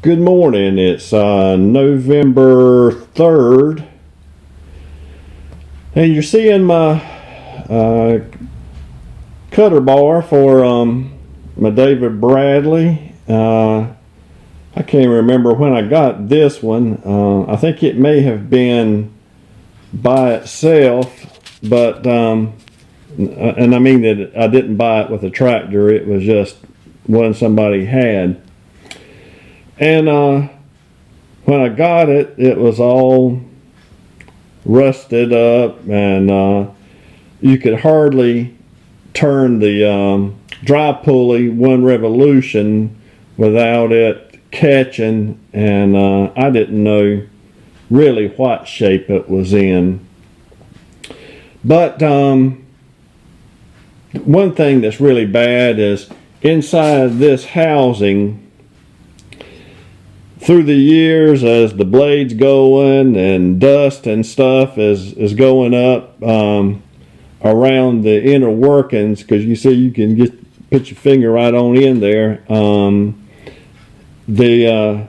Good morning. It's November 3rd. And you're seeing my cutter bar for my David Bradley. I can't remember when I got this one. I think it may have been by itself, but and I mean that I didn't buy it with a tractor. It was just one somebody had. And when I got it, it was all rusted up, and you could hardly turn the drive pulley one revolution without it catching, and I didn't know really what shape it was in. But one thing that's really bad is inside this housing. Through the years, as the blade's going and dust and stuff is going up around the inner workings, because you see you can just put your finger right on in there. The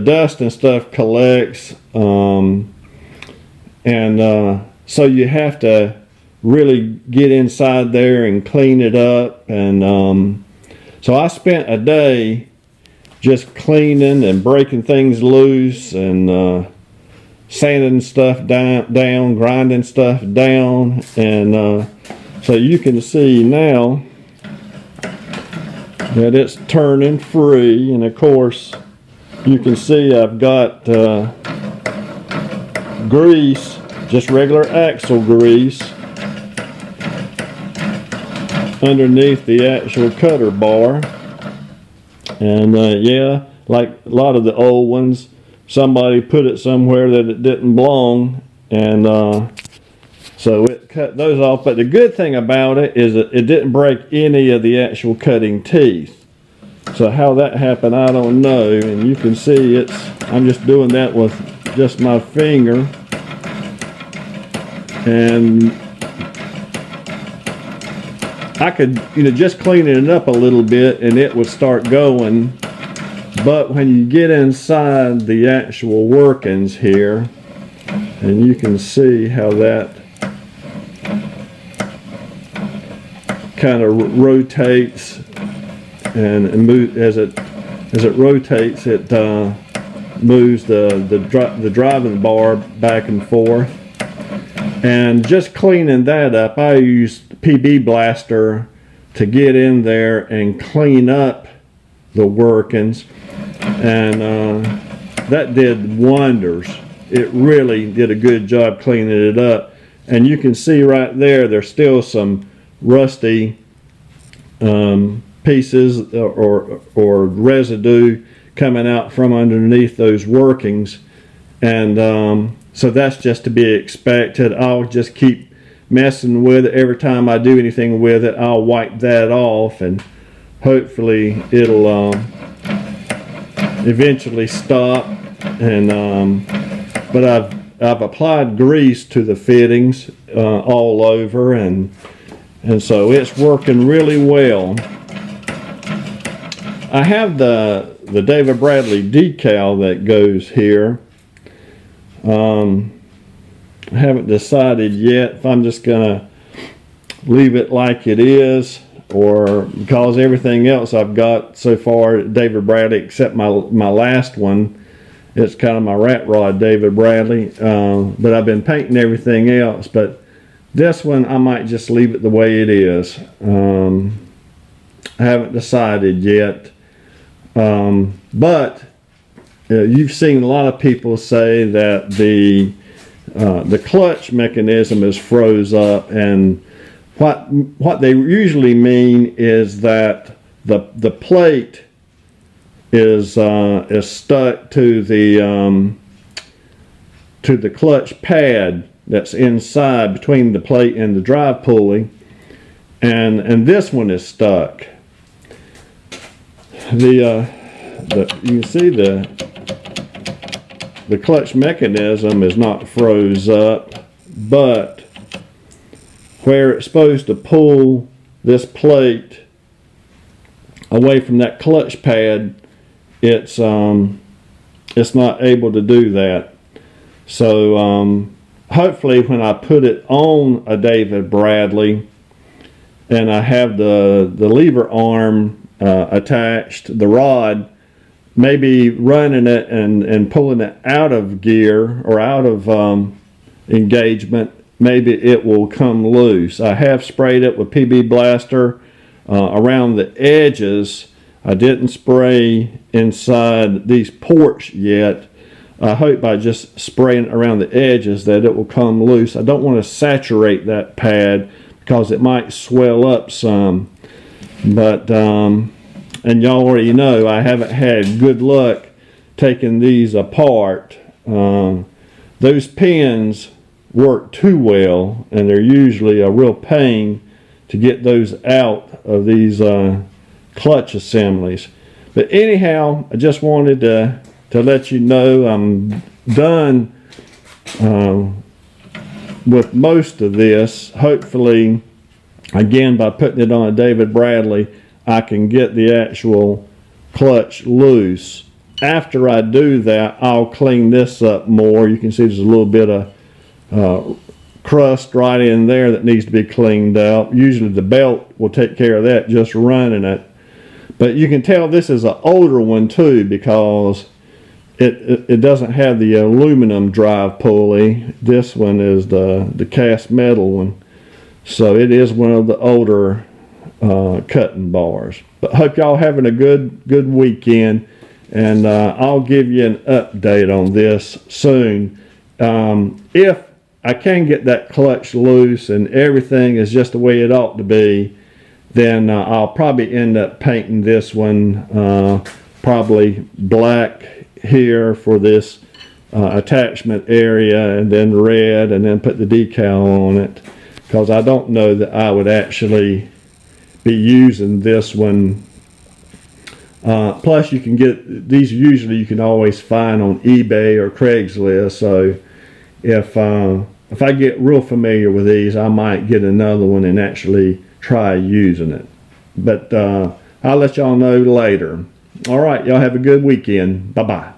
dust and stuff collects, and so you have to really get inside there and clean it up. And so I spent a day just cleaning and breaking things loose and sanding stuff down, grinding stuff down, and so you can see now that it's turning free. And of course you can see I've got grease, just regular axle grease, underneath the actual cutter bar. And yeah, like a lot of the old ones, somebody put it somewhere that it didn't belong, and so it cut those off. But the good thing about it is that it didn't break any of the actual cutting teeth. So how that happened, I don't know. And you can see I'm just doing that with just my finger, and I could, just clean it up a little bit and it would start going. But when you get inside the actual workings here, and you can see how that kind of rotates and move as it rotates, it moves the driving bar back and forth. And just cleaning that up, I used PB Blaster to get in there and clean up the workings, and that did wonders. It really did a good job cleaning it up. And you can see right there's still some rusty pieces or residue coming out from underneath those workings, and so that's just to be expected. I'll just keep messing with it. Every time I do anything with it, I'll wipe that off, and hopefully it'll eventually stop. And but I've applied grease to the fittings all over, and so it's working really well. I have the David Bradley decal that goes here. I haven't decided yet if I'm just gonna leave it like it is, or because everything else I've got so far David Bradley, except my last one, it's kind of my rat rod David Bradley, but I've been painting everything else. But this one I might just leave it the way it is. I haven't decided yet, but you've seen a lot of people say that the clutch mechanism is froze up, and what they usually mean is that the plate is stuck to the clutch pad that's inside between the plate and the drive pulley, and this one is stuck. You can see the clutch mechanism is not froze up, but where it's supposed to pull this plate away from that clutch pad it's not able to do that. So hopefully when I put it on a David Bradley and I have the lever arm attached, the rod, maybe running it and pulling it out of gear or out of engagement, maybe it will come loose. I have sprayed it with PB Blaster around the edges. I didn't spray inside these ports yet. I hope by just spraying around the edges that it will come loose. I don't want to saturate that pad because it might swell up some. But and y'all already know I haven't had good luck taking these apart. Those pins work too well, and they're usually a real pain to get those out of these clutch assemblies. But anyhow, I just wanted to let you know I'm done with most of this. Hopefully, again, by putting it on a David Bradley, I can get the actual clutch loose. After I do that, I'll clean this up more. You can see there's a little bit of crust right in there that needs to be cleaned out. Usually the belt will take care of that just running it. But you can tell this is an older one too, because it doesn't have the aluminum drive pulley. This one is the cast metal one. So it is one of the older cutting bars. But hope y'all having a good weekend, and I'll give you an update on this soon. If I can get that clutch loose and everything is just the way it ought to be, then I'll probably end up painting this one probably black here for this attachment area, and then red, and then put the decal on it, because I don't know that I would actually be using this one. Plus you can get these, usually you can always find on eBay or Craigslist. So if I get real familiar with these, I might get another one and actually try using it. But I'll let y'all know later. All right, y'all have a good weekend. Bye-bye.